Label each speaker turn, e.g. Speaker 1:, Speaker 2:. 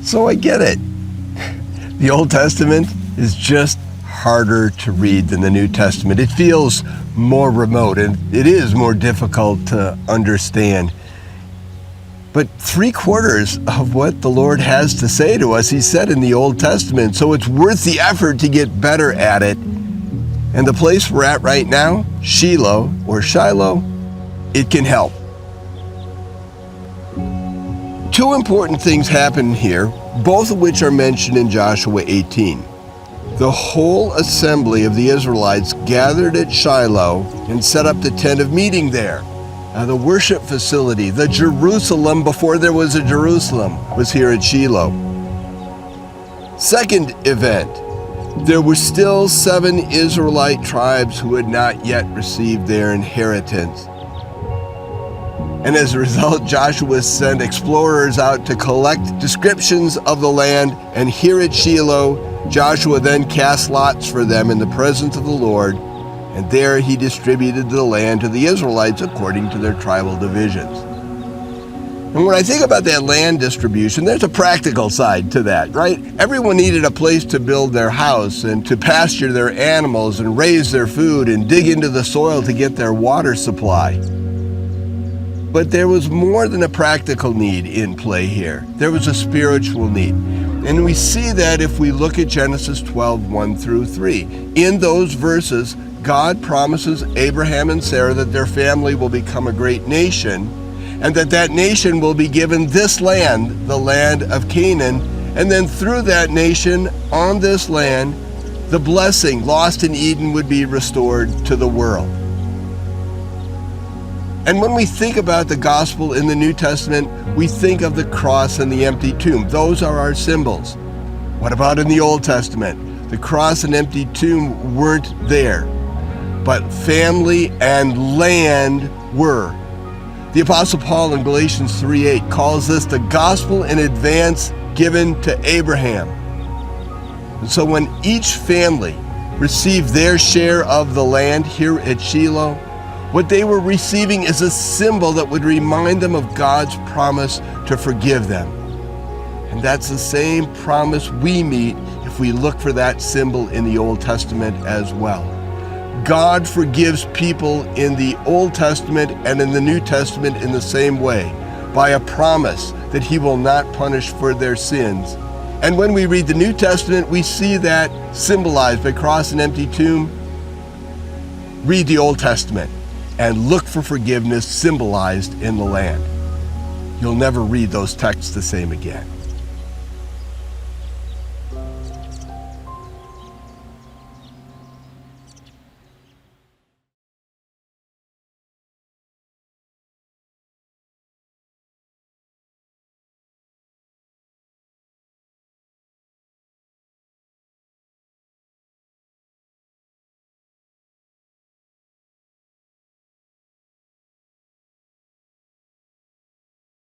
Speaker 1: So I get it. The Old Testament is just harder to read than the New Testament. It feels more remote and it is more difficult to understand. But 3/4 of what the Lord has to say to us, He said in the Old Testament. So it's worth the effort to get better at it. And the place we're at right now, Shiloh, it can help. Two important things happen here, both of which are mentioned in Joshua 18. The whole assembly of the Israelites gathered at Shiloh and set up the tent of meeting there. The worship facility, the Jerusalem before there was a Jerusalem, was here at Shiloh. Second event, there were still 7 Israelite tribes who had not yet received their inheritance. And as a result, Joshua sent explorers out to collect descriptions of the land, and here at Shiloh, Joshua then cast lots for them in the presence of the Lord, and there he distributed the land to the Israelites according to their tribal divisions. And when I think about that land distribution, there's a practical side to that, right? Everyone needed a place to build their house and to pasture their animals and raise their food and dig into the soil to get their water supply. But there was more than a practical need in play here. There was a spiritual need. And we see that if we look at Genesis 12, 1 through 3. In those verses, God promises Abraham and Sarah that their family will become a great nation, and that nation will be given this land, the land of Canaan, and then through that nation, on this land, the blessing lost in Eden would be restored to the world. And when we think about the gospel in the New Testament, we think of the cross and the empty tomb. Those are our symbols. What about in the Old Testament? The cross and empty tomb weren't there, but family and land were. The Apostle Paul in Galatians 3:8 calls this the gospel in advance given to Abraham. And so when each family received their share of the land here at Shiloh, what they were receiving is a symbol that would remind them of God's promise to forgive them. And that's the same promise we meet if we look for that symbol in the Old Testament as well. God forgives people in the Old Testament and in the New Testament in the same way, by a promise that He will not punish for their sins. And when we read the New Testament, we see that symbolized by cross and empty tomb. Read the Old Testament and look for forgiveness symbolized in the land. You'll never read those texts the same again.